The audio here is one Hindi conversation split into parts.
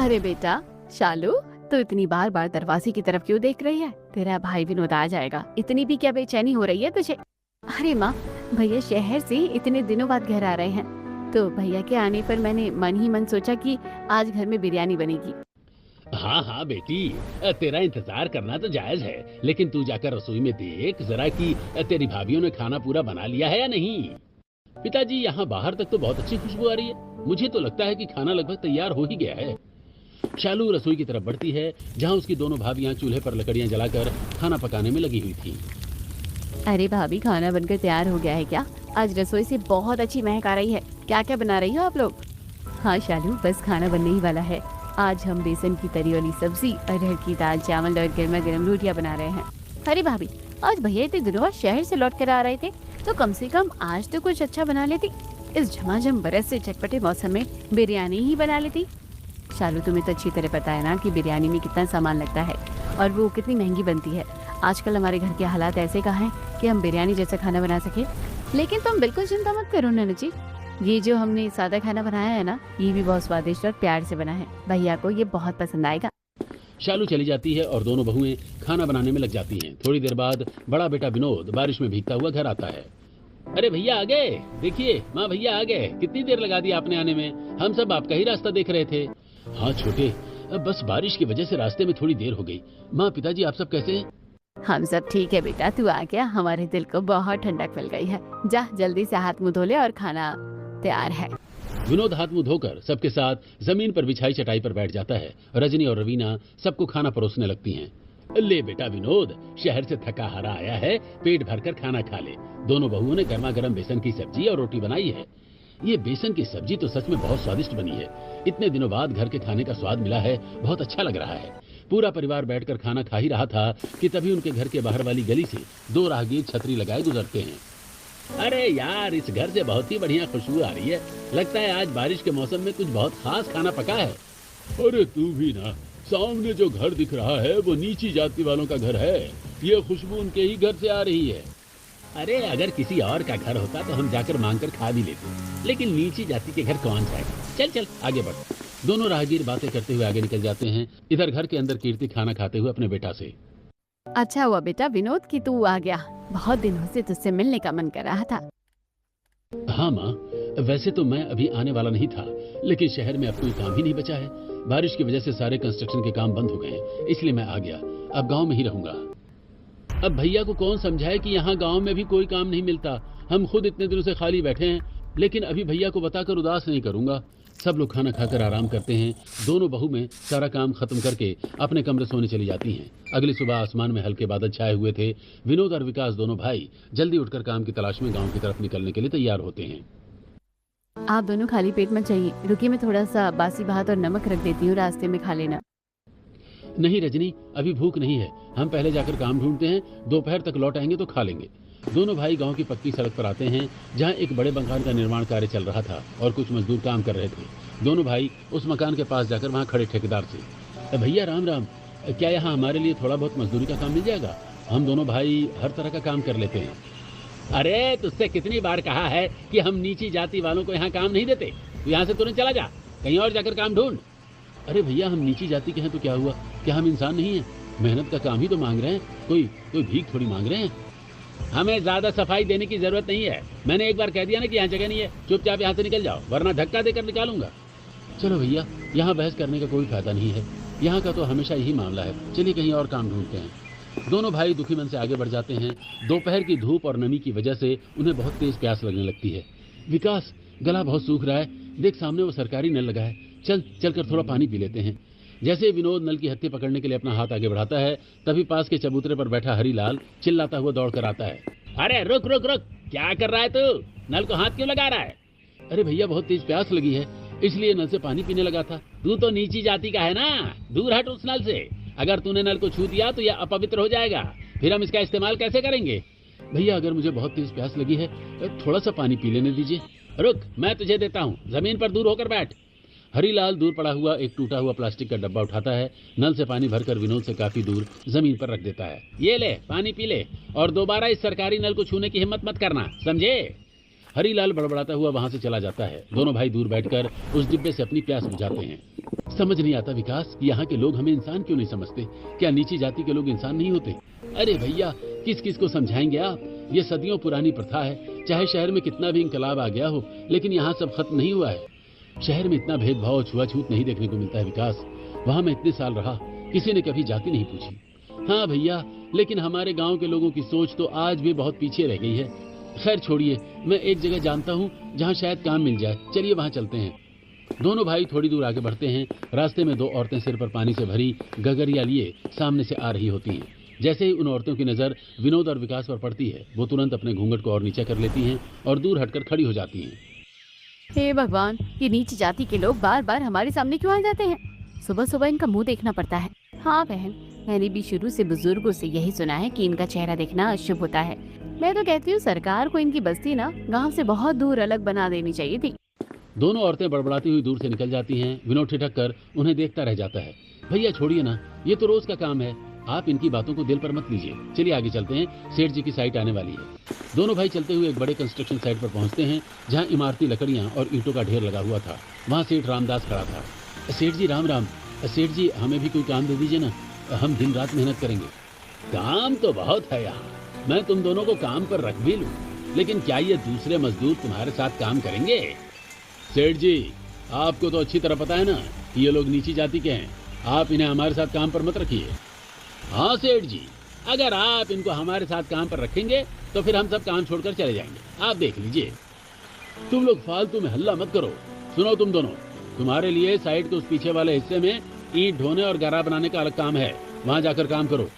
अरे बेटा शालू, तो इतनी बार बार दरवाजे की तरफ क्यों देख रही है? तेरा भाई विनोद आ जाएगा, इतनी भी क्या बेचैनी हो रही है तुझे? अरे माँ, भैया शहर से इतने दिनों बाद घर आ रहे हैं, तो भैया के आने पर मैंने मन ही मन सोचा कि आज घर में बिरयानी बनेगी। हाँ हाँ बेटी, तेरा इंतजार करना तो जायज है, लेकिन तू जाकर रसोई में देख जरा कि तेरी भाभीयों ने खाना पूरा बना लिया है या नहीं। पिताजी, यहाँ बाहर तक तो बहुत अच्छी खुशबू आ रही है। मुझे तो लगता है कि खाना लगभग तैयार हो ही गया है। शालू रसोई की तरफ बढ़ती है, जहाँ उसकी दोनों भाभियाँ चूल्हे पर लकड़ियाँ जलाकर खाना पकाने में लगी हुई थी। अरे भाभी, खाना बनकर तैयार हो गया है क्या? आज रसोई से बहुत अच्छी महक आ रही है। क्या क्या बना रही हो आप लोग? हाँ शालू, बस खाना बनने ही वाला है। आज हम बेसन की तरी वाली सब्जी, अरहर की दाल चावल और गर्मा गर्म रोटियां बना रहे हैं। अरे भाभी, आज भैया इतने दिनों बाद शहर से लौट कर आ रहे थे, तो कम से कम आज तो कुछ अच्छा बना लेती। इस झमाझम बरस से चटपटे मौसम में बिरयानी ही बना लेती। शालू, तुम्हें तो अच्छी तरह पता है ना कि बिरयानी में कितना सामान लगता है और वो कितनी महंगी बनती है। आजकल हमारे घर के हालात ऐसे कहाँ हैं कि हम बिरयानी जैसा खाना बना सके। लेकिन तुम बिल्कुल चिंता मत करो नैना जी, ये जो हमने सादा खाना बनाया है ना, ये भी बहुत स्वादिष्ट और प्यार से बना है। भैया को ये बहुत पसंद आएगा। शालू चली जाती है और दोनों बहुएं खाना बनाने में लग जाती हैं। थोड़ी देर बाद बड़ा बेटा विनोद बारिश में भीगता हुआ घर आता है। अरे भैया आ गए, देखिए माँ भैया आ गए। कितनी देर लगा दी आपने आने में, हम सब आपका ही रास्ता देख रहे थे। हाँ छोटे, अब बस बारिश की वजह से रास्ते में थोड़ी देर हो गई। माँ पिताजी आप सब कैसे हैं? हम सब ठीक है बेटा, तू आ गया, हमारे दिल को बहुत ठंडक मिल गई है। जा जल्दी से हाथ मुंह धो ले और खाना तैयार है। विनोद हाथ मुंह धोकर सबके साथ जमीन पर बिछाई चटाई पर बैठ जाता है। रजनी और रवीना सबको खाना परोसने लगती हैं। ले बेटा विनोद, शहर से थका हारा आया है, पेट भरकर खाना खा ले। दोनों बहुओं ने गर्मा गर्म बेसन की सब्जी और रोटी बनाई है। ये बेसन की सब्जी तो सच में बहुत स्वादिष्ट बनी है। इतने दिनों बाद घर के खाने का स्वाद मिला है, बहुत अच्छा लग रहा है। पूरा परिवार बैठकर खाना खा ही रहा था कि तभी उनके घर के बाहर वाली गली से दो राहगीर छतरी लगाए गुजरते हैं। अरे यार, इस घर से बहुत ही बढ़िया खुशबू आ रही है। लगता है आज बारिश के मौसम में कुछ बहुत खास खाना पका है। अरे तू भी ना, सामने जो घर दिख रहा है वो नीची जाति वालों का घर है। ये खुशबू उनके ही घर से आ रही है। अरे अगर किसी और का घर होता तो हम जाकर मांग कर खा भी लेते, लेकिन नीची जाति के घर कौन जाएगा। चल चल आगे बढ़। दोनों राहगीर बातें करते हुए आगे निकल जाते हैं। इधर घर के अंदर कीर्ति खाना खाते हुए अपने बेटा से, अच्छा हुआ बेटा विनोद कि तू आ गया, बहुत दिनों से तुझसे मिलने का मन कर रहा था। हाँ माँ, वैसे तो मैं अभी आने वाला नहीं था, लेकिन शहर में अब कोई काम ही नहीं बचा है। बारिश की वजह से सारे कंस्ट्रक्शन के काम बंद हो गए हैं, इसलिए मैं आ गया। अब गांव में ही रहूंगा। अब भैया को कौन समझाए कि यहाँ गांव में भी कोई काम नहीं मिलता। हम खुद इतने दिनों से खाली बैठे हैं, लेकिन अभी भैया को बताकर उदास नहीं करूंगा। सब लोग खाना खाकर आराम करते हैं। दोनों बहू में सारा काम खत्म करके अपने कमरे सोने चली जाती हैं। अगली सुबह आसमान में हल्के बादल छाए हुए थे। विनोद और विकास दोनों भाई जल्दी उठकर काम की तलाश में गांव की तरफ निकलने के लिए तैयार होते हैं। आप दोनों खाली पेट मत जाइए, रुकिए मैं थोड़ा सा बासी भात और नमक रख देती हूँ, रास्ते में खा लेना। नहीं रजनी, अभी भूख नहीं है, हम पहले जाकर काम ढूंढते हैं, दोपहर तक लौट आएंगे तो खा लेंगे। दोनों भाई गांव की पक्की सड़क पर आते हैं, जहां एक बड़े मकान का निर्माण कार्य चल रहा था और कुछ मजदूर काम कर रहे थे। दोनों भाई उस मकान के पास जाकर वहां खड़े ठेकेदार से, भैया राम राम, क्या यहाँ हमारे लिए थोड़ा बहुत मजदूरी का काम मिल जाएगा? हम दोनों भाई हर तरह का काम कर लेते हैं। अरे तुझसे कितनी बार कहा है कि हम नीची जाति वालों को यहाँ काम नहीं देते। तू यहाँ से तुरंत चला जा, कहीं और जाकर काम ढूंढ। अरे भैया, हम नीची जाति के हैं तो क्या हुआ, क्या हम इंसान नहीं हैं? मेहनत का काम ही तो मांग रहे हैं, कोई भीख थोड़ी मांग रहे हैं। हमें ज्यादा सफाई देने की जरूरत नहीं है। मैंने एक बार कह दिया ना कि यहाँ जगह नहीं है, चुपचाप यहाँ से निकल जाओ, वरना धक्का देकर निकालूंगा। चलो भैया, यहाँ बहस करने का कोई फायदा नहीं है, यहाँ का तो हमेशा यही मामला है। चलिए कहीं और काम ढूंढते हैं। दोनों भाई दुखी मन से आगे बढ़ जाते हैं। दोपहर की धूप और नमी की वजह से उन्हें बहुत तेज प्यास लगने लगती है। विकास, गला बहुत सूख रहा है, देख सामने वो सरकारी नल लगा है, चल कर थोड़ा पानी पी लेते हैं। जैसे विनोद नल की हत्ती पकड़ने के लिए अपना हाथ आगे बढ़ाता है, तभी पास के चबूतरे पर बैठा हरीलाल चिल्लाता हुआ दौड़ कर आता है। अरे रुक रुक रुक, क्या कर रहा है तू? नल को हाथ क्यों लगा रहा है? अरे भैया, बहुत तेज प्यास लगी है, इसलिए नल से पानी पीने लगा था। तू तो नीची जाति का है ना, दूर हट उस नल से। अगर तूने नल को छू दिया तो यह अपवित्र हो जाएगा, फिर हम इसका इस्तेमाल कैसे करेंगे? भैया, अगर मुझे बहुत तेज प्यास लगी है, थोड़ा सा पानी पी लेने दीजिए। रुक, मैं तुझे देता हूँ, जमीन पर दूर होकर बैठ। हरीलाल दूर पड़ा हुआ एक टूटा हुआ प्लास्टिक का डब्बा उठाता है, नल से पानी भरकर विनोद से काफी दूर जमीन पर रख देता है। ये ले पानी पी ले, और दोबारा इस सरकारी नल को छूने की हिम्मत मत करना, समझे? हरीलाल बड़बड़ाता हुआ वहां से चला जाता है। दोनों भाई दूर बैठकर उस डिब्बे से अपनी प्यास बुझाते हैं। समझ नहीं आता विकास कि यहाँ के लोग हमें इंसान क्यों नहीं समझते। क्या नीची जाति के लोग इंसान नहीं होते? अरे भैया, किस किस को समझाएंगे आप? ये सदियों पुरानी प्रथा है। चाहे शहर में कितना भी इंकलाब आ गया हो, लेकिन यहाँ सब खत्म नहीं हुआ है। शहर में इतना भेदभाव, छुआछूत नहीं देखने को मिलता है विकास। वहाँ मैं इतने साल रहा, किसी ने कभी जाति नहीं पूछी। हाँ भैया, लेकिन हमारे गांव के लोगों की सोच तो आज भी बहुत पीछे रह गई है। खैर छोड़िए, मैं एक जगह जानता हूँ जहाँ शायद काम मिल जाए। चलिए वहाँ चलते हैं। दोनों भाई थोड़ी दूर आगे बढ़ते हैं। रास्ते में दो औरतें सिर पर पानी से भरी गगरिया लिए सामने से आ रही होती हैं। जैसे ही उन औरतों की नजर विनोद और विकास पर पड़ती है, वो तुरंत अपने घूंघट को और नीचे कर लेती हैं और दूर हटकर खड़ी हो जाती हैं। हे भगवान, ये नीची जाति के लोग बार बार हमारे सामने क्यों आ जाते हैं? सुबह सुबह इनका मुंह देखना पड़ता है। हाँ बहन, मैंने भी शुरू से बुजुर्गों से यही सुना है कि इनका चेहरा देखना अशुभ होता है। मैं तो कहती हूँ सरकार को इनकी बस्ती ना गांव से बहुत दूर अलग बना देनी चाहिए थी। दोनों औरतें बड़बड़ाती हुई दूर से निकल जाती हैं। विनोद ठिठक कर उन्हें देखता रह जाता है। भैया छोड़िए ना, ये तो रोज का काम है। आप इनकी बातों को दिल पर मत लीजिए। चलिए आगे चलते हैं, सेठ जी की साइट आने वाली है। दोनों भाई चलते हुए एक बड़े कंस्ट्रक्शन साइट पर पहुंचते हैं, जहां इमारती लकड़ियां और ईंटों का ढेर लगा हुआ था। वहां सेठ रामदास खड़ा था। सेठ जी राम राम। सेठ जी, हमें भी कोई काम दे दीजिए ना, हम दिन रात मेहनत करेंगे। काम तो बहुत है यहाँ, मैं तुम दोनों को काम पर रख भी लूं, लेकिन क्या ये दूसरे मजदूर तुम्हारे साथ काम करेंगे? सेठ जी, आपको तो अच्छी तरह पता है ना कि ये लोग नीची जाति के हैं। आप इन्हें हमारे साथ काम पर मत रखिए। हाँ सेठ जी, अगर आप इनको हमारे साथ काम पर रखेंगे तो फिर हम सब काम छोड़कर चले जाएंगे। आप देख लीजिए। तुम लोग फालतू में हल्ला मत करो। सुनो तुम दोनों, तुम्हारे लिए साइड के उस पीछे वाले हिस्से में ईंट ढोने और गरा बनाने का अलग काम है। वहां जाकर काम करो।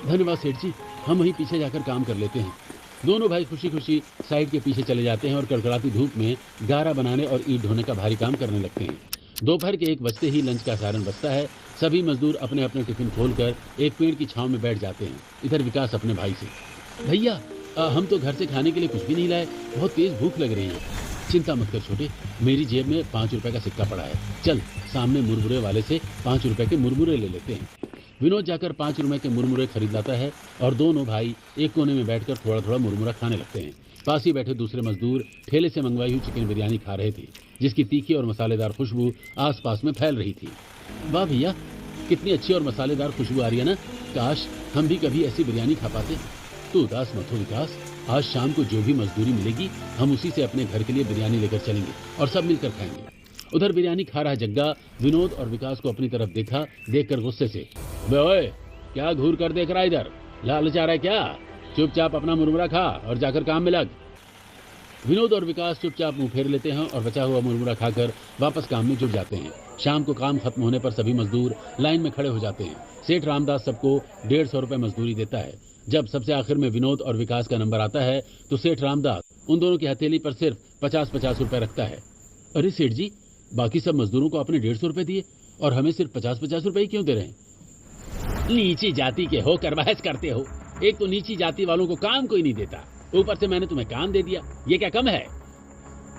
धन्यवाद सेठ जी, हम वहीं पीछे जाकर काम कर लेते हैं। दोनों भाई खुशी खुशी साइड के पीछे चले जाते हैं और कड़कड़ाती धूप में गारा बनाने और ईंट ढोने का भारी काम करने लगते हैं। दोपहर के 1 बजते ही लंच का सायरन बजता है। सभी मजदूर अपने अपने टिफिन खोलकर एक पेड़ की छांव में बैठ जाते हैं। इधर विकास अपने भाई से, भैया हम तो घर से खाने के लिए कुछ भी नहीं लाए, बहुत तेज भूख लग रही है। चिंता मत कर छोटे, मेरी जेब में 5 रुपए का सिक्का पड़ा है। चल सामने मुरमुरे वाले से 5 रुपए के मुरमुरे ले लेते हैं। विनोद जाकर 5 रुपए के मुरमुरे खरीद लाता है और दोनों भाई एक कोने में बैठकर थोड़ा थोड़ा मुरमुरा खाने लगते हैं। पास ही बैठे दूसरे मजदूर ठेले से मंगवाई हुई चिकन बिरयानी खा रहे थे, जिसकी तीखी और मसालेदार खुशबू आसपास में फैल रही थी। वाह भैया, कितनी अच्छी और मसालेदार खुशबू आ रही है ना। काश हम भी कभी ऐसी बिरयानी खा पाते। तू उदास मत हो विकास, आज शाम को जो भी मजदूरी मिलेगी हम उसी से अपने घर के लिए बिरयानी लेकर चलेंगे और सब मिलकर खाएंगे। उधर बिरयानी खा रहा जग्गा विनोद और विकास को अपनी तरफ देखा, देखकर गुस्से से, बे ओए, क्या घूर कर देख रहा है इधर? लालच आ रहा है क्या? चुपचाप अपना मुरमुरा खा और जाकर काम में लग। विनोद और विकास चुपचाप मुंह फेर लेते हैं और बचा हुआ मुरमुरा खाकर वापस काम में जुट जाते हैं। शाम को काम खत्म होने पर सभी मजदूर लाइन में खड़े हो जाते हैं। सेठ रामदास सबको 150 रुपए मजदूरी देता है। जब सबसे आखिर में विनोद और विकास का नंबर आता है तो सेठ रामदास उन दोनों की हथेली पर सिर्फ 50-50 रुपए रखता है। अरे सेठ जी, बाकी सब मजदूरों को आपने 150 रुपए दिए और हमें सिर्फ 50-50 रुपए ही क्यों दे रहे हैं? नीची जाति के होकर बहस करते हो। एक तो नीची जाति वालों को काम कोई नहीं देता, ऊपर से मैंने तुम्हें काम दे दिया। ये क्या कम है?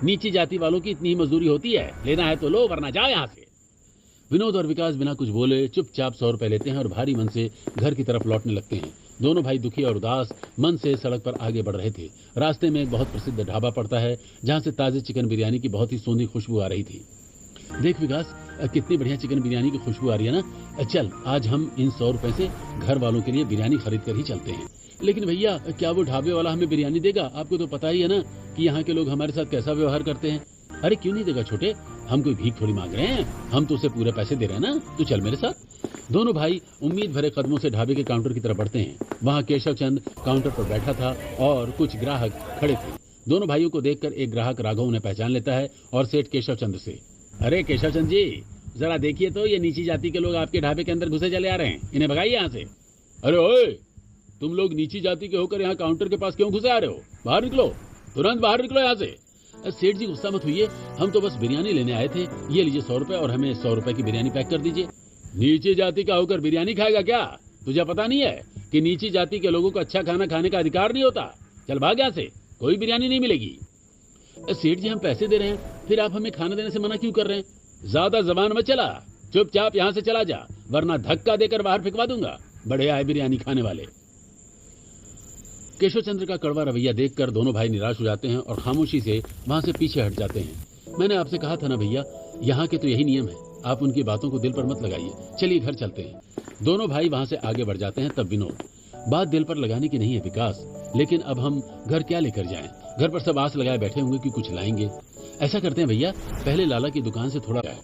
नीची जाति वालों की इतनी ही मजदूरी होती है, लेना है तो लो वरना जाओ यहाँ से। विनोद और विकास बिना कुछ बोले चुपचाप 100 रुपए लेते हैं और भारी मन से घर की तरफ लौटने लगते हैं। दोनों भाई दुखी और उदास मन से सड़क पर आगे बढ़ रहे थे। रास्ते में एक बहुत प्रसिद्ध ढाबा पड़ता है, जहाँ से ताजे चिकन बिरयानी की बहुत ही सोंधी खुशबू आ रही थी। देख विकास, कितनी बढ़िया चिकन बिरयानी की खुशबू आ रही है ना। चल आज हम इन 100 रुपए से घर वालों के लिए बिरयानी खरीद कर ही चलते हैं। लेकिन भैया, क्या वो ढाबे वाला हमें बिरयानी देगा? आपको तो पता ही है ना कि यहाँ के लोग हमारे साथ कैसा व्यवहार करते हैं। अरे क्यों नहीं देगा छोटे, हम कोई भीख थोड़ी मांग रहे हैं, हम तो उसे पूरे पैसे दे रहे हैं ना। तू चल मेरे साथ। दोनों भाई उम्मीद भरे कदमों से ढाबे के काउंटर की तरफ बढ़ते हैं। वहाँ केशव चंद काउंटर पर बैठा था और कुछ ग्राहक खड़े थे। दोनों भाइयों को देखकर एक ग्राहक राघव उन्हें पहचान लेता है और सेठ केशव चंद से, अरे केशव चंद जी, जरा देखिए तो ये नीची जाति के लोग आपके ढाबे के अंदर घुसे चले आ रहे हैं, इन्हें भगाइए यहाँ से। अरे ओए, तुम लोग नीची जाति के होकर यहाँ काउंटर के पास क्यों घुसे आ रहे हो? बाहर निकलो, तुरंत बाहर निकलो यहाँ से। सेठ जी गुस्सा मत हुइए, हम तो बस बिरयानी लेने आए थे। ये लीजिए 100 रुपए और हमें 100 रुपए की बिरयानी पैक कर दीजिए। नीची जाति का होकर बिरयानी खाएगा क्या? तुझे पता नहीं है कि नीची जाति के लोगों को अच्छा खाना खाने का अधिकार नहीं होता? चल भाग यहाँ से, कोई बिरयानी नहीं मिलेगी। सेठ जी हम पैसे दे रहे हैं, फिर आप हमें खाना देने से मना क्यों कर रहे हैं? ज्यादा जबान मत चला, चुपचाप यहाँ से चला जा, वरना धक्का देकर बाहर फेंकवा दूंगा। बड़े आए बिरयानी खाने वाले। केशव चंद्र का कड़वा रवैया देखकर दोनों भाई निराश हो जाते हैं और खामोशी से वहां से पीछे हट जाते हैं। मैंने आपसे कहा था ना भैया, यहाँ के तो यही नियम है, आप उनकी बातों को दिल पर मत लगाइए, चलिए घर चलते हैं। दोनों भाई वहां से आगे बढ़ जाते हैं। तब विनोद, बात दिल पर लगाने की नहीं है विकास, लेकिन अब हम घर क्या लेकर जाएं? घर पर सब आस लगाए बैठे होंगे कि कुछ लाएंगे। ऐसा करते हैं भैया, पहले लाला की दुकान से थोड़ा जाए।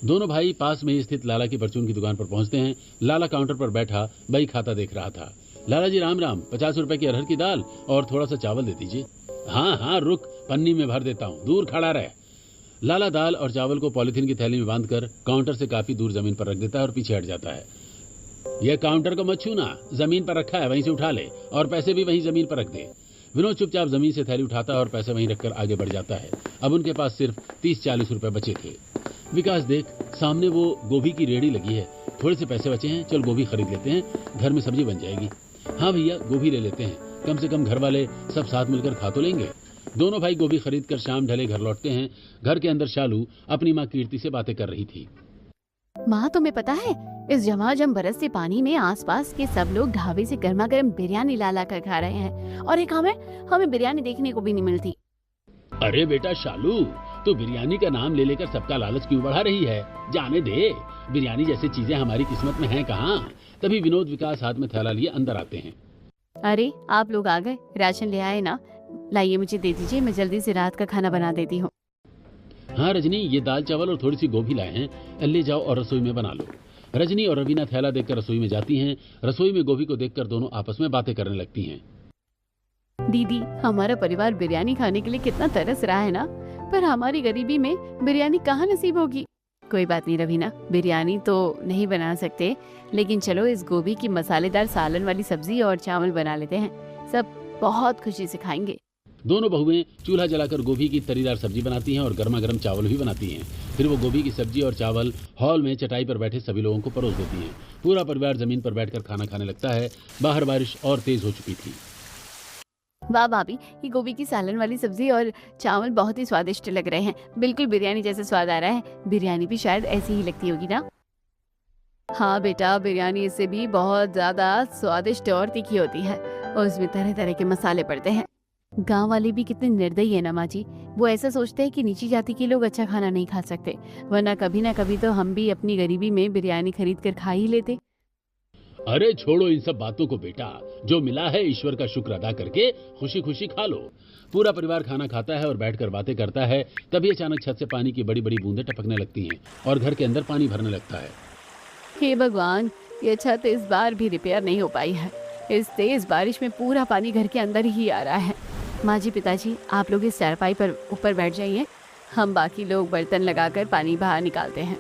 दोनों भाई पास में ही स्थित लाला की परचून की दुकान पर पहुंचते हैं। लाला काउंटर पर बैठा बही खाता देख रहा था। लाला जी राम राम, 50 रुपए की अरहर की दाल और थोड़ा सा चावल दे दीजिए। हाँ हाँ रुक, पन्नी में भर देता हूँ, दूर खड़ा रहे। लाला दाल और चावल को पॉलिथीन की थैली में बांधकर काउंटर से काफी दूर जमीन पर रख देता है और पीछे हट जाता है। यह काउंटर को मत छूना, जमीन पर रखा है, वहीं से उठा ले और पैसे भी वहीं जमीन पर रख दे। विनोद चुपचाप जमीन से थैली उठाता है और पैसे वहीं रखकर आगे बढ़ जाता है। अब उनके पास सिर्फ 30-40 रुपए बचे थे। विकास देख, सामने वो गोभी की रेहड़ी लगी है, थोड़े से पैसे बचे हैं, चल गोभी खरीद लेते हैं, घर में सब्जी बन जाएगी। हाँ भैया, गोभी ले लेते हैं, कम से कम घर वाले सब साथ मिलकर खा तो लेंगे। दोनों भाई गोभी खरीद कर शाम ढले घर लौटते हैं। घर के अंदर शालू अपनी माँ कीर्ति से बातें कर रही थी। माँ, तुम्हें पता है, इस झमाझम बरसते पानी में आसपास के सब लोग ढाबे से गर्मा गर्म बिरयानी ला ला कर खा रहे हैं और एक हमें बिरयानी देखने को भी नहीं मिलती। अरे बेटा शालू, तो बिरयानी का नाम ले लेकर सबका लालच क्यों बढ़ा रही है? जाने दे, बिरयानी जैसी चीजें हमारी किस्मत में हैं कहाँ। तभी विनोद विकास हाथ में थैला लिए अंदर आते हैं। अरे आप लोग आ गए, राशन ले आए ना? लाइए मुझे दे दीजिए, मैं जल्दी से रात का खाना बना देती हूँ। हाँ रजनी, ये दाल चावल और थोड़ी सी गोभी लाए हैं, ले जाओ और रसोई में बना लो। रजनी और रवीना थैला देखकर रसोई में जाती हैं। रसोई में गोभी को देखकर दोनों आपस में बातें करने लगती हैं। दीदी, हमारा परिवार बिरयानी खाने के लिए कितना तरस रहा है ना, पर हमारी गरीबी में बिरयानी कहाँ नसीब होगी। कोई बात नहीं रवीना, बिरयानी तो नहीं बना सकते, लेकिन चलो इस गोभी की मसालेदार सालन वाली सब्जी और चावल बना लेते हैं, सब बहुत खुशी से खाएंगे। दोनों बहुएं चूल्हा जलाकर गोभी की तरीदार सब्जी बनाती हैं और गर्मा गर्म चावल भी बनाती हैं। फिर वो गोभी की सब्जी और चावल हॉल में चटाई पर बैठे सभी लोगों को परोस देती हैं। पूरा परिवार जमीन पर बैठकर खाना खाने लगता है। बाहर बारिश और तेज हो चुकी थी। वाह भाभी, ये गोभी की सालन वाली सब्जी और चावल बहुत ही स्वादिष्ट लग रहे हैं, बिल्कुल बिरयानी जैसा स्वाद आ रहा है। बिरयानी भी शायद ऐसी ही लगती होगी ना? हाँ बेटा, बिरयानी इससे भी बहुत ज्यादा स्वादिष्ट और तीखी होती है और उसमें तरह तरह के मसाले पड़ते हैं। गांव वाले भी कितने निर्दयी है ना माँ जी, वो ऐसा सोचते हैं कि नीची जाति के लोग अच्छा खाना नहीं खा सकते, वरना कभी ना कभी तो हम भी अपनी गरीबी में बिरयानी खरीद कर खा ही लेते। अरे छोड़ो इन सब बातों को बेटा, जो मिला है ईश्वर का शुक्र अदा करके खुशी खुशी खा लो। पूरा परिवार खाना खाता है और बैठकर बातें करता है। तभी अचानक छत से पानी की बड़ी बड़ी बूंदें टपकने लगती हैं और घर के अंदर पानी भरने लगता है। हे भगवान, ये छत इस बार भी रिपेयर नहीं हो पाई है। इस तेज बारिश में पूरा पानी घर के अंदर ही आ रहा है। माँ जी, पिताजी, आप लोग इस चारपाई पर ऊपर बैठ जाइए, हम बाकी लोग बर्तन लगाकर पानी बाहर निकालते हैं।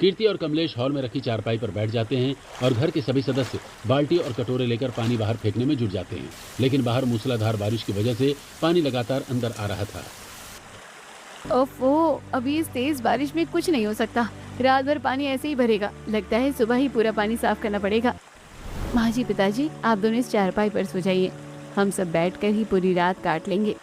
कीर्ति और कमलेश हॉल में रखी चारपाई पर बैठ जाते हैं और घर के सभी सदस्य बाल्टी और कटोरे लेकर पानी बाहर फेंकने में जुट जाते हैं। लेकिन बाहर मूसलाधार बारिश की वजह से पानी लगातार अंदर आ रहा था। ओफो, अभी इस तेज बारिश में कुछ नहीं हो सकता, रात भर पानी ऐसे ही भरेगा। लगता है सुबह ही पूरा पानी साफ करना पड़ेगा। माँ जी, पिताजी, आप दोनों इस चारपाई पर सो जाइए, हम सब बैठकर ही पूरी रात काट लेंगे।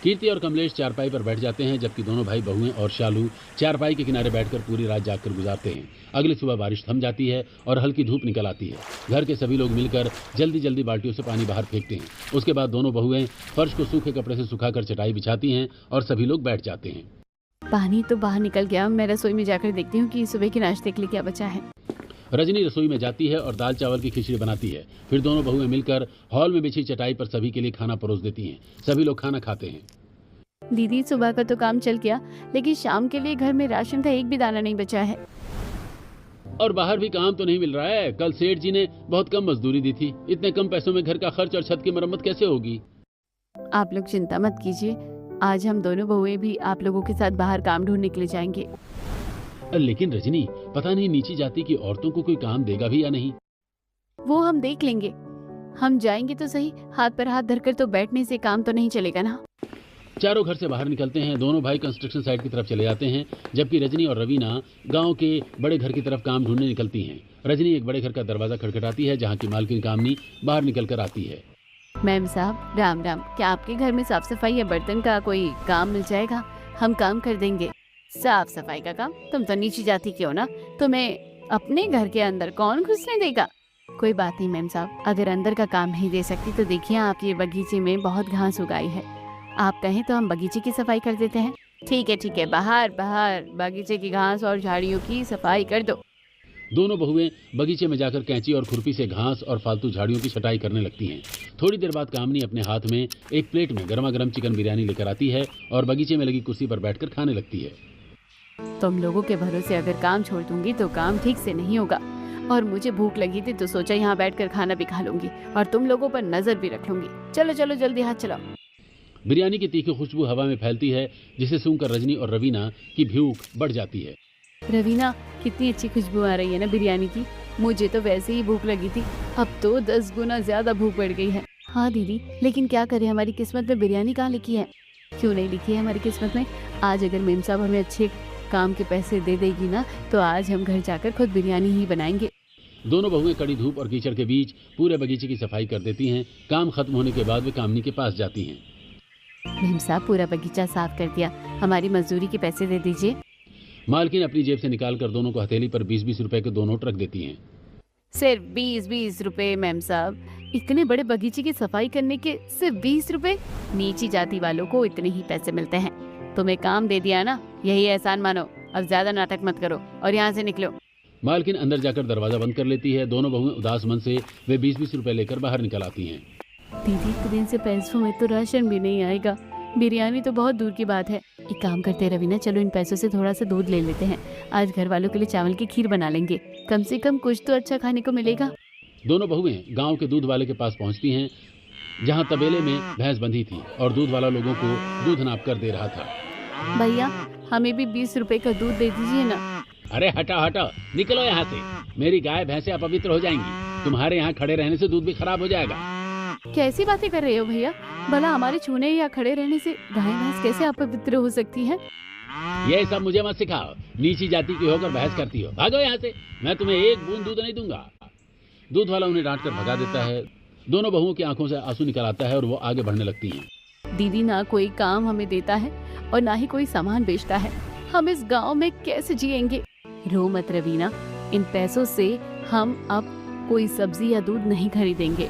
कीर्ति और कमलेश चारपाई पर बैठ जाते हैं, जबकि दोनों भाई बहुएं और शालू चारपाई के किनारे बैठकर पूरी रात जागकर गुजारते हैं। अगली सुबह बारिश थम जाती है और हल्की धूप निकल आती है। घर के सभी लोग मिलकर जल्दी जल्दी बाल्टियों से पानी बाहर फेंकते हैं। उसके बाद दोनों बहुएं फर्श को सूखे कपड़े से सुखाकर चटाई बिछाती हैं और सभी लोग बैठ जाते हैं। पानी तो बाहर निकल गया, मैं रसोई में जाकर देखती हूँ कि सुबह के नाश्ते के लिए क्या बचा है। रजनी रसोई में जाती है और दाल चावल की खिचड़ी बनाती है। फिर दोनों बहुएं मिलकर हॉल में बिछी चटाई पर सभी के लिए खाना परोस देती हैं। सभी लोग खाना खाते हैं। दीदी, सुबह का तो काम चल गया, लेकिन शाम के लिए घर में राशन का एक भी दाना नहीं बचा है। और बाहर भी काम तो नहीं मिल रहा है। कल सेठ जी ने बहुत कम मजदूरी दी थी, इतने कम पैसों में घर का खर्च और छत की मरम्मत कैसे होगी? आप लोग चिंता मत कीजिए, आज हम दोनों बहुएं भी आप लोगों के साथ बाहर काम ढूंढने के लिए जाएंगे। लेकिन रजनी, पता नहीं नीची जाति की औरतों को कोई काम देगा भी या नहीं। वो हम देख लेंगे, हम जाएंगे तो सही, हाथ पर हाथ धरकर तो बैठने से काम तो नहीं चलेगा ना। चारों घर से बाहर निकलते हैं। दोनों भाई कंस्ट्रक्शन साइट की तरफ चले जाते हैं, जबकि रजनी और रवीना गांव के बड़े घर की तरफ काम ढूंढने निकलती हैं। रजनी एक बड़े घर का दरवाजा खटखटाती है, जहां की मालकिन कामनी बाहर निकल कर आती है। मैम साहब, राम राम, क्या आपके घर में साफ सफाई या बर्तन का कोई काम मिल जाएगा? हम काम कर देंगे। साफ सफाई का काम? तुम तो नीची जाति की हो ना, तुम्हें अपने घर के अंदर कौन घुसने देगा? कोई बात नहीं मैम साहब, अगर अंदर का काम नहीं दे सकती तो देखिए आपके बगीचे में बहुत घास उगाई है, आप कहें तो हम बगीचे की सफाई कर देते हैं। ठीक है, बाहर बाहर बगीचे की घास और झाड़ियों की सफाई कर दो। दोनों बहुएं बगीचे में जाकर कैंची और खुरपी से घास और फालतू झाड़ियों की छटाई करने लगती हैं। थोड़ी देर बाद कामनी अपने हाथ में एक प्लेट में गर्मा गर्म चिकन बिरयानी लेकर आती है और बगीचे में लगी कुर्सी पर बैठकर खाने लगती है। तुम लोगों के भरोसे अगर काम छोड़ दूंगी तो काम ठीक से नहीं होगा, और मुझे भूख लगी थी तो सोचा यहाँ बैठकर खाना भी खा लूंगी और तुम लोगों पर नजर भी रख लूंगी। चलो चलो जल्दी हाथ चलाओ। बिरयानी की तीखी खुशबू हवा में फैलती है, जिसे सूंघकर रजनी और रवीना की भूख बढ़ जाती है। रवीना, कितनी अच्छी खुशबू आ रही है ना बिरयानी की। मुझे तो वैसे ही भूख लगी थी, अब तो 10 गुना ज्यादा भूख बढ़ गई है। हाँ दीदी, लेकिन क्या करें, हमारी किस्मत में बिरयानी कहाँ लिखी है। क्यों नहीं लिखी है हमारी किस्मत में? आज अगर मेम साहब हमें अच्छे काम के पैसे दे देगी ना तो आज हम घर जाकर खुद बिरयानी ही बनाएंगे। दोनों बहुएं कड़ी धूप और कीचड़ के बीच पूरे बगीचे की सफाई कर देती हैं। काम खत्म होने के बाद वे कामनी के पास जाती हैं। मेम साहब, पूरा बगीचा साफ कर दिया, हमारी मजदूरी के पैसे दे दीजिए। मालकिन अपनी जेब से निकालकर दोनों को हथेली पर 20-20 रुपए के 2 नोट रख देती हैं। सिर्फ 20-20 रुपए मैम साहब? इतने बड़े बगीचे की सफाई करने के सिर्फ 20 रुपए? नीची जाति वालों को इतने ही पैसे मिलते हैं। तुम्हें काम दे दिया ना, यही एहसान मानो। अब ज्यादा नाटक मत करो और यहाँ से निकलो। मालकिन अंदर जाकर दरवाजा बंद कर लेती है। दोनों बहुएं उदास मन से वे 20-20 रुपए लेकर बाहर निकल आती हैं। दीदी, इतने दिन से पैसों में तो राशन भी नहीं आएगा, बिरयानी तो बहुत दूर की बात है। एक काम करते हैं रवीना, चलो इन पैसों से थोड़ा सा दूध ले लेते हैं, आज घर वालों के लिए चावल की खीर बना लेंगे, कम से कम कुछ तो अच्छा खाने को मिलेगा। दोनों बहुएं गांव के दूध वाले के पास पहुंचती हैं, जहां तबेले में भैंस बंधी थी और दूध वाला लोगों को दूध नाप कर दे रहा था। भैया, हमें भी 20 रुपए का दूध दे दीजिए ना। अरे हटा हटा, निकलो यहाँ से, मेरी गाय भैंसें अपवित्र हो जाएंगी। तुम्हारे यहाँ खड़े रहने से दूध भी खराब हो जाएगा। कैसी बातें कर रहे हो भैया? भला हमारे छूने या खड़े रहने से गाय भैंस कैसे अपवित्र हो सकती है? ये सब मुझे मत सिखाओ, नीची जाति की होकर बहस करती हो। भागो यहाँ से, मैं तुम्हें एक बूंद दूध नहीं दूंगा। दूध वाला उन्हें डांट कर भगा देता है। दोनों बहुओं की आंखों से आंसू निकल आता है और वो आगे बढ़ने लगती हैं। दीदी, ना कोई काम हमें देता है और ना ही कोई सामान बेचता है, हम इस गांव में कैसे जिएंगे? रो मत रवीना, इन पैसों से हम अब कोई सब्जी या दूध नहीं खरीदेंगे।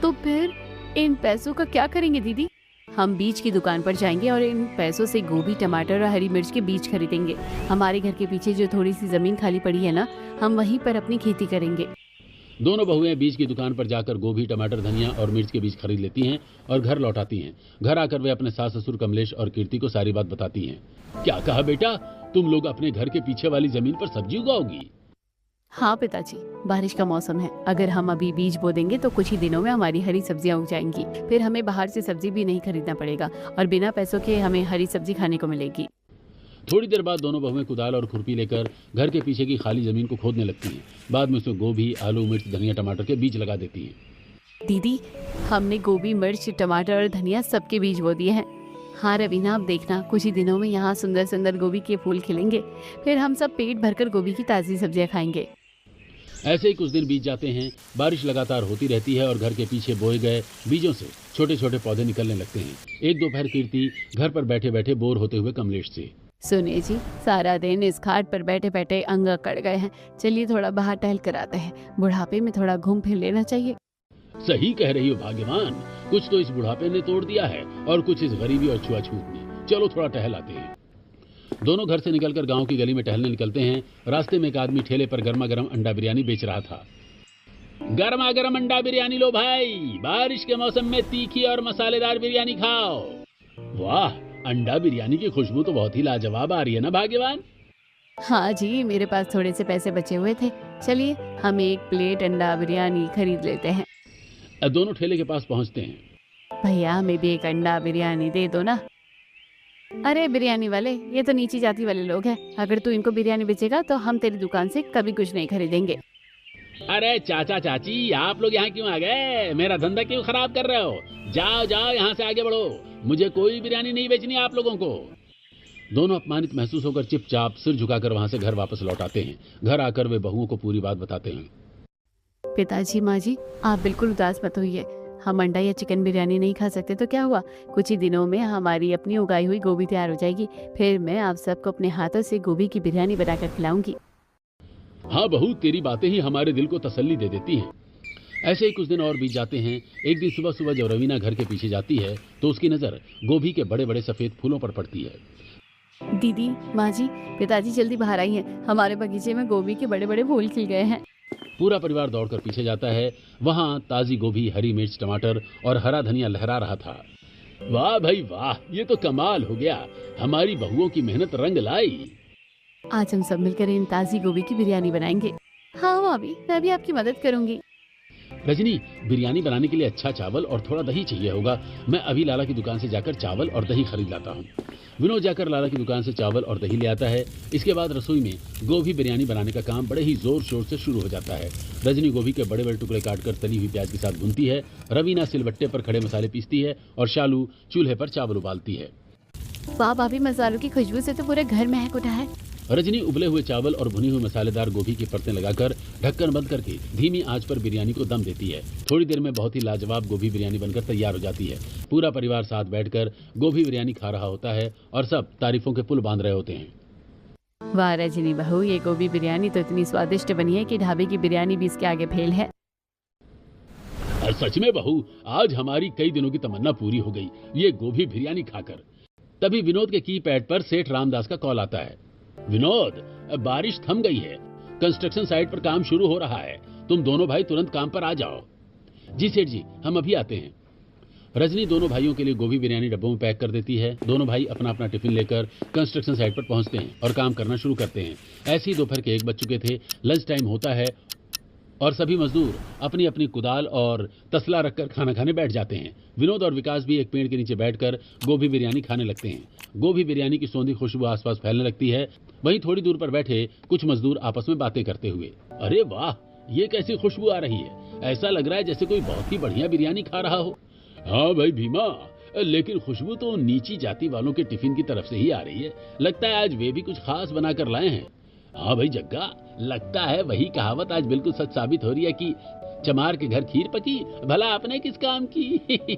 तो फिर इन पैसों का क्या करेंगे दीदी? हम बीज की दुकान पर जाएंगे और इन पैसों से गोभी, टमाटर और हरी मिर्च के बीज खरीदेंगे। हमारे घर के पीछे जो थोड़ी सी जमीन खाली पड़ी है ना, हम वहीं पर अपनी खेती करेंगे। दोनों बहुएं बीज की दुकान पर जाकर गोभी, टमाटर, धनिया और मिर्च के बीज खरीद लेती हैं और घर लौट आती हैं। घर आकर वे अपने सास ससुर कमलेश और कीर्ति को सारी बात बताती हैं। क्या कहा बेटा, तुम लोग अपने घर के पीछे वाली जमीन पर सब्जी उगाओगी? हाँ पिताजी, बारिश का मौसम है, अगर हम अभी बीज बो देंगे तो कुछ ही दिनों में हमारी हरी सब्जियां उग जाएंगी। फिर हमें बाहर से सब्जी भी नहीं खरीदना पड़ेगा और बिना पैसों के हमें हरी सब्जी खाने को मिलेगी। थोड़ी देर बाद दोनों बहुएं कुदाल और खुरपी लेकर घर के पीछे की खाली जमीन को खोदने लगती हैं। बाद में उसमें गोभी, आलू, मिर्च, धनिया, टमाटर के बीज लगा देती हैं। दीदी, हमने गोभी, मिर्च, टमाटर और धनिया सबके बीज बो दिए हैं। हाँ रवीना, अब देखना कुछ ही दिनों में यहाँ सुंदर सुंदर गोभी के फूल खिलेंगे, फिर हम सब पेट भरकर गोभी की ताज़ी सब्जियाँ खाएंगे। ऐसे ही कुछ दिन बीत जाते हैं। बारिश लगातार होती रहती है और घर के पीछे बोए गए बीजों से छोटे छोटे पौधे निकलने लगते हैं। एक दोपहर कीर्ति घर पर बैठे बैठे बोर होते हुए कमलेश से, सुनिए जी, सारा दिन इस खाट पर बैठे बैठे अंग अकड़ गए हैं, चलिए थोड़ा बाहर टहल कर आते हैं, बुढ़ापे में थोड़ा घूम फिर लेना चाहिए। सही कह रही हो भाग्यवान, कुछ तो इस बुढ़ापे ने तोड़ दिया है और कुछ इस गरीबी और छुआछूत ने। चलो थोड़ा टहल आते हैं। दोनों घर से निकलकर गांव की गली में टहलने निकलते हैं। रास्ते में एक आदमी ठेले पर गर्मा गर्म अंडा बिरयानी बेच रहा था। गर्मा गर्म अंडा बिरयानी लो भाई, बारिश के मौसम में तीखी और मसालेदार बिरयानी खाओ। वाह, अंडा बिरयानी की खुशबू तो बहुत ही लाजवाब आ रही है ना भाग्यवान? हाँ जी, मेरे पास थोड़े से पैसे बचे हुए थे, चलिए हम एक प्लेट अंडा बिरयानी खरीद लेते हैं। दोनों ठेले के पास पहुंचते हैं। भैया, हमें भी एक अंडा बिरयानी दे दो ना। अरे बिरयानी वाले, ये तो नीची जाति वाले लोग हैं, अगर तू इनको बिरयानी बेचेगा तो हम तेरी दुकान से कभी कुछ नहीं खरीदेंगे। अरे चाचा चाची, आप लोग यहाँ क्यों आ गए? मेरा धंधा क्यों खराब कर रहे हो? जाओ जाओ, यहाँ से आगे बढ़ो, मुझे कोई बिरयानी नहीं बेचनी आप लोगों को। दोनों अपमानित महसूस होकर चुपचाप सिर झुकाकर वहाँ से घर वापस लौट आते हैं। घर आकर वे बहुओं को पूरी बात बताते हैं। पिताजी, माँ जी, आप बिल्कुल उदास मत होइए, हम अंडा या चिकन बिरयानी नहीं खा सकते तो क्या हुआ, कुछ ही दिनों में हमारी अपनी उगाई हुई गोभी तैयार हो जाएगी, फिर मैं आप सबको अपने हाथों से गोभी की बिरयानी बनाकर खिलाऊंगी। हाँ बहू, तेरी बातें ही हमारे दिल को तसल्ली दे देती हैं। ऐसे ही कुछ दिन और बीत जाते हैं। एक दिन सुबह सुबह जब रवीना घर के पीछे जाती है तो उसकी नजर गोभी के बड़े बड़े सफेद फूलों पर पड़ती है। दीदी, माँ जी, पिताजी जल्दी बाहर आइए, हमारे बगीचे में गोभी के बड़े बड़े फूल खिल गए हैं। पूरा परिवार दौड़कर पीछे जाता है। वहां ताजी गोभी, हरी मिर्च, टमाटर और हरा धनिया लहरा रहा था। वाह भाई वाह, ये तो कमाल हो गया, हमारी बहुओं की मेहनत रंग लाई। आज हम सब मिलकर इन ताजी गोभी की बिरयानी बनाएंगे। हाँ भाभी, मैं भी आपकी मदद करूंगी। रजनी, बिरयानी बनाने के लिए अच्छा चावल और थोड़ा दही चाहिए होगा। मैं अभी लाला की दुकान से जाकर चावल और दही खरीद लाता हूँ। विनोद जाकर लाला की दुकान से चावल और दही ले आता है। इसके बाद रसोई में गोभी बिरयानी बनाने का काम बड़े ही जोर शोर से शुरू हो जाता है। रजनी गोभी के बड़े बड़े टुकड़े काटकर तली हुई प्याज के साथ भूनती है। रवीना सिलबट्टे पर खड़े मसाले पीसती है और शालू चूल्हे पर चावल उबालती है। वाह भाभी, मसालों की खुशबू से तो पूरे घर महक उठा है। रजनी उबले हुए चावल और भुनी हुई मसालेदार गोभी की परतें लगाकर ढक्कन बंद करके धीमी आंच पर बिरयानी को दम देती है। थोड़ी देर में बहुत ही लाजवाब गोभी बिरयानी बनकर तैयार हो जाती है। पूरा परिवार साथ बैठकर गोभी बिरयानी खा रहा होता है और सब तारीफों के पुल बांध रहे होते हैं। वाह रजनी बहू, ये गोभी बिरयानी तो इतनी स्वादिष्ट बनी है कि ढाबे की बिरयानी भी इसके आगे फेल है। और सच में बहू, आज हमारी कई दिनों की तमन्ना पूरी हो गई, ये गोभी बिरयानी खाकर। तभी विनोद के कीपैड पर सेठ रामदास का कॉल आता है। विनोद, बारिश थम गई है, कंस्ट्रक्शन साइट पर काम शुरू हो रहा है, तुम दोनों भाई तुरंत काम पर आ जाओ। जी सेठ जी, हम अभी आते हैं। रजनी दोनों भाइयों के लिए गोभी बिरयानी डब्बों में पैक कर देती है। दोनों भाई अपना अपना टिफिन लेकर कंस्ट्रक्शन साइट पर पहुंचते हैं और काम करना शुरू करते हैं। ऐसे ही दोपहर के 1 बज चुके थे। लंच टाइम होता है और सभी मजदूर अपनी अपनी कुदाल और तसला रखकर खाना खाने बैठ जाते हैं। विनोद और विकास भी एक पेड़ के नीचे बैठकर गोभी बिरयानी खाने लगते हैं। गोभी बिरयानी की सौंधी खुशबू आसपास फैलने लगती है। वहीं थोड़ी दूर पर बैठे कुछ मजदूर आपस में बातें करते हुए, अरे वाह, ये कैसी खुशबू आ रही है, ऐसा लग रहा है जैसे कोई बहुत ही बढ़िया बिरयानी खा रहा हो। हाँ भाई भीमा, लेकिन खुशबू तो नीची जाति वालों के टिफिन की तरफ से ही आ रही है, लगता है आज वे भी कुछ खास बना कर लाए हैं। हाँ भाई जग्गा, लगता है वही कहावत आज बिल्कुल सच साबित हो रही है कि चमार के घर खीर पकी, भला आपने किस काम की।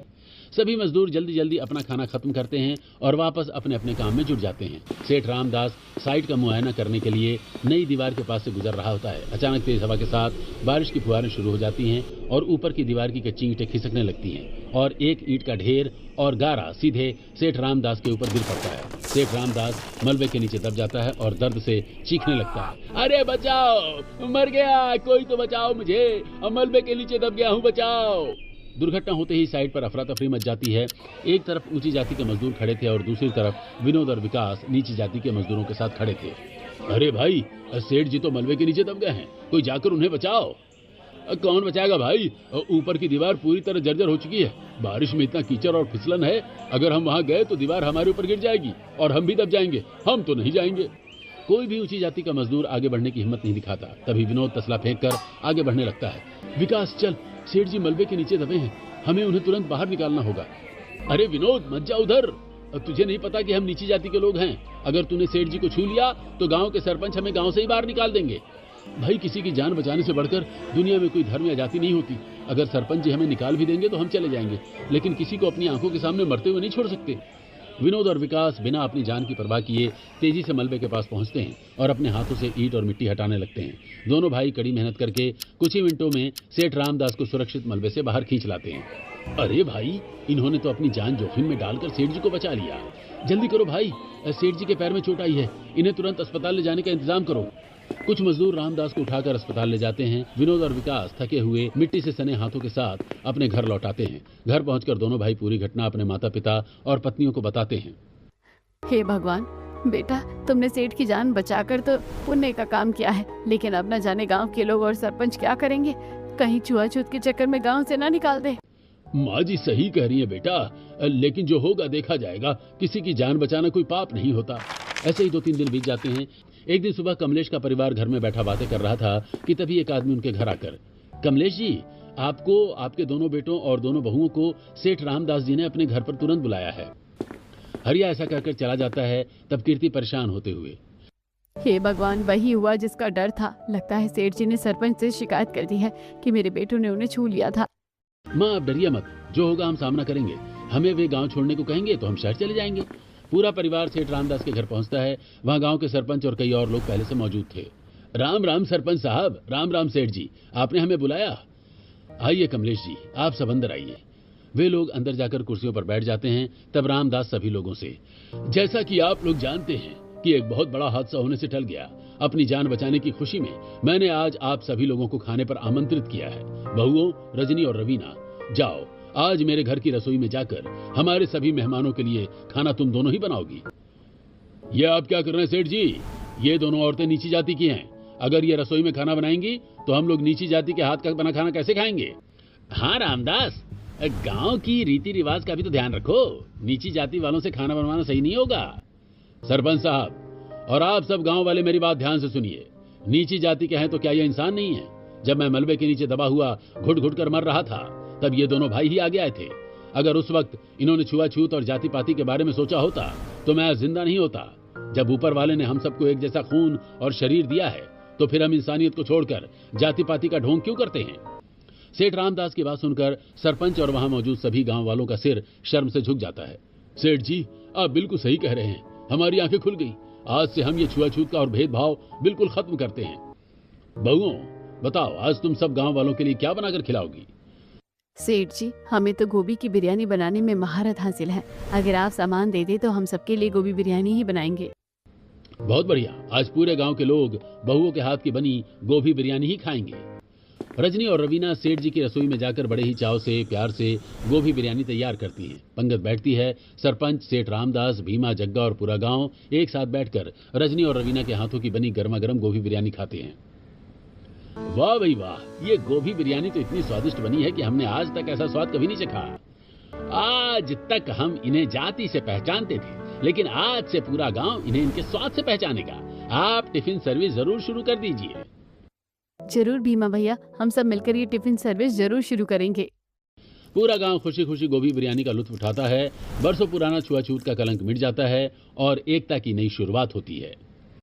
सभी मजदूर जल्दी जल्दी अपना खाना खत्म करते हैं और वापस अपने अपने काम में जुट जाते हैं। सेठ रामदास साइट का मुआयना करने के लिए नई दीवार के पास से गुजर रहा होता है। अचानक तेज हवा के साथ बारिश की फुहारें शुरू हो जाती हैं और ऊपर की दीवार की कच्ची ईंटें खिसकने लगती हैं और एक ईंट का ढेर और गारा सीधे सेठ रामदास के ऊपर गिर पड़ता है। सेठ रामदास मलबे के नीचे दब जाता है और दर्द से चीखने लगता है, अरे बचाओ, मर गया, कोई तो बचाओ मुझे, मलबे के नीचे दब गया हूँ, बचाओ। दुर्घटना होते ही साइड पर अफरा तफरी मच जाती है। एक तरफ ऊंची जाति के मजदूर खड़े थे और दूसरी तरफ विनोद और विकास नीची जाति के मजदूरों के साथ खड़े थे। अरे भाई, सेठ जी तो मलबे के नीचे दब गए हैं, कोई जाकर उन्हें बचाओ। कौन बचाएगा भाई, ऊपर की दीवार पूरी तरह जर्जर हो चुकी है, बारिश में इतना कीचड़ और फिसलन है, अगर हम वहां गए तो दीवार हमारे ऊपर गिर जाएगी और हम भी दब जाएंगे, हम तो नहीं जाएंगे। कोई भी ऊंची जाति का मजदूर आगे बढ़ने की हिम्मत नहीं दिखाता। तभी विनोद तसला फेंक कर आगे बढ़ने लगता है। विकास चल, सेठ जी मलबे के नीचे दबे हैं, हमें उन्हें तुरंत बाहर निकालना होगा। अरे विनोद, मत जा उधर, तुझे नहीं पता कि हम नीची जाति के लोग हैं, अगर तूने सेठ जी को छू लिया तो गांव के सरपंच हमें गांव से ही बाहर निकाल देंगे। भाई, किसी की जान बचाने से बढ़कर दुनिया में कोई धर्म या जाति नहीं होती। अगर सरपंच जी हमें निकाल भी देंगे तो हम चले जाएंगे, लेकिन किसी को अपनी आंखों के सामने मरते हुए नहीं छोड़ सकते। विनोद और विकास बिना अपनी जान की परवाह किए तेजी से मलबे के पास पहुंचते हैं और अपने हाथों से ईंट और मिट्टी हटाने लगते हैं। दोनों भाई कड़ी मेहनत करके कुछ ही मिनटों में सेठ रामदास को सुरक्षित मलबे से बाहर खींच लाते हैं। अरे भाई, इन्होंने तो अपनी जान जोखिम में डालकर सेठ जी को बचा लिया। जल्दी करो भाई, सेठ जी के पैर में चोट आई है, इन्हें तुरंत अस्पताल ले जाने का इंतजाम करो। कुछ मजदूर रामदास को उठाकर अस्पताल ले जाते हैं। विनोद और विकास थके हुए मिट्टी से सने हाथों के साथ अपने घर लौटाते हैं। घर पहुंचकर दोनों भाई पूरी घटना अपने माता पिता और पत्नियों को बताते हैं। हे भगवान, बेटा तुमने सेठ की जान बचाकर तो पुण्य का काम किया है, लेकिन अब न जाने गांव के लोग और सरपंच क्या करेंगे, कहीं छुआछूत के चक्कर में गांव से ना निकाल दे। माँ जी सही कह रही है बेटा, लेकिन जो होगा देखा जाएगा, किसी की जान बचाना कोई पाप नहीं होता। ऐसे ही 2-3 दिन बीत जाते हैं। एक दिन सुबह कमलेश का परिवार घर में बैठा बातें कर रहा था कि तभी एक आदमी उनके घर आकर, कमलेश जी, आपको, आपके दोनों बेटों और दोनों बहुओं को सेठ रामदास जी ने अपने घर पर तुरंत बुलाया है। हरिया ऐसा कहकर चला जाता है। तब कीर्ति परेशान होते हुए, हे भगवान, वही हुआ जिसका डर था, लगता है सेठ जी ने सरपंच से शिकायत कर दी है कि मेरे बेटों ने उन्हें छू लिया था। माँ आप डरिए मत, जो होगा हम सामना करेंगे, हमें वे गांव छोड़ने को कहेंगे तो हम शहर चले जाएंगे। पूरा परिवार सेठ रामदास के घर पहुंचता है। वहां गांव के सरपंच और कई और लोग पहले से मौजूद थे। राम राम सरपंच साहब, राम राम सेठ जी, आपने हमें बुलाया। आइए कमलेश जी, आप सब अंदर आइए। वे लोग अंदर जाकर कुर्सियों पर बैठ जाते हैं। तब रामदास सभी लोगों से, जैसा कि आप लोग जानते हैं कि एक बहुत बड़ा हादसा होने से टल गया, अपनी जान बचाने की खुशी में मैंने आज आप सभी लोगों को खाने पर आमंत्रित किया है। बहुओं, रजनी और रवीना, जाओ आज मेरे घर की रसोई में जाकर हमारे सभी मेहमानों के लिए खाना तुम दोनों ही बनाओगी। ये आप क्या कर रहे हैं सेठ जी? ये दोनों औरतें नीची जाति की हैं। अगर ये रसोई में खाना बनाएंगी तो हम लोग नीची जाति के हाथ का बना खाना कैसे खाएंगे? हाँ रामदास, गांव की रीति रिवाज का भी तो ध्यान रखो। नीची जाति वालों से खाना बनवाना सही नहीं होगा। सरपंच साहब और आप सब गांव वाले मेरी बात ध्यान से सुनिए। नीची जाति के हैं तो क्या ये इंसान नहीं है? जब मैं मलबे के नीचे दबा हुआ घुट घुट कर मर रहा था तब ये दोनों भाई ही आगे आए थे। अगर उस वक्त इन्होंने छुआछूत और जाति पाति के बारे में सोचा होता तो मैं आज जिंदा नहीं होता। जब ऊपर वाले ने हम सबको एक जैसा खून और शरीर दिया है तो फिर हम इंसानियत को छोड़कर जाति पाति का ढोंग क्यों करते हैं? सेठ रामदास की बात सुनकर सरपंच और वहां मौजूद सभी गांव वालों का सिर शर्म से झुक जाता है। सेठ जी, आप बिल्कुल सही कह रहे हैं। हमारी आंखें खुल गई। आज से हम ये छुआछूत का और भेदभाव बिल्कुल खत्म करते हैं। बहुओं, बताओ आज तुम सब गांव वालों के लिए क्या बनाकर खिलाओगी? सेठ जी, हमें तो गोभी की बिरयानी बनाने में महारत हासिल है। अगर आप सामान दे दे तो हम सबके लिए गोभी बिरयानी ही बनाएंगे। बहुत बढ़िया। आज पूरे गांव के लोग बहुओं के हाथ की बनी गोभी बिरयानी ही खाएंगे। रजनी और रवीना सेठ जी की रसोई में जाकर बड़े ही चाव से प्यार से गोभी बिरयानी तैयार करती हैं। पंगत बैठती है। सरपंच, सेठ रामदास, भीमा, जग्गा और पूरा गांव एक साथ बैठकर रजनी और रवीना के हाथों की बनी गर्मा गर्म गोभी बिरयानी खाते हैं। वाह भाई वाह, ये गोभी बिरयानी तो इतनी स्वादिष्ट बनी है कि हमने आज तक ऐसा स्वाद कभी नहीं चखा। आज तक हम इन्हें जाति से पहचानते थे, लेकिन आज से पूरा गांव इन्हें इनके स्वाद से पहचानेगा। आप टिफिन सर्विस जरूर शुरू कर दीजिए। जरूर भीमा भैया, हम सब मिलकर ये टिफिन सर्विस जरूर शुरू करेंगे। पूरा गांव खुशी खुशी गोभी बिरयानी का लुत्फ उठाता है। बरसों पुराना छुआछूत का कलंक मिट जाता है और एकता की नई शुरुआत होती है।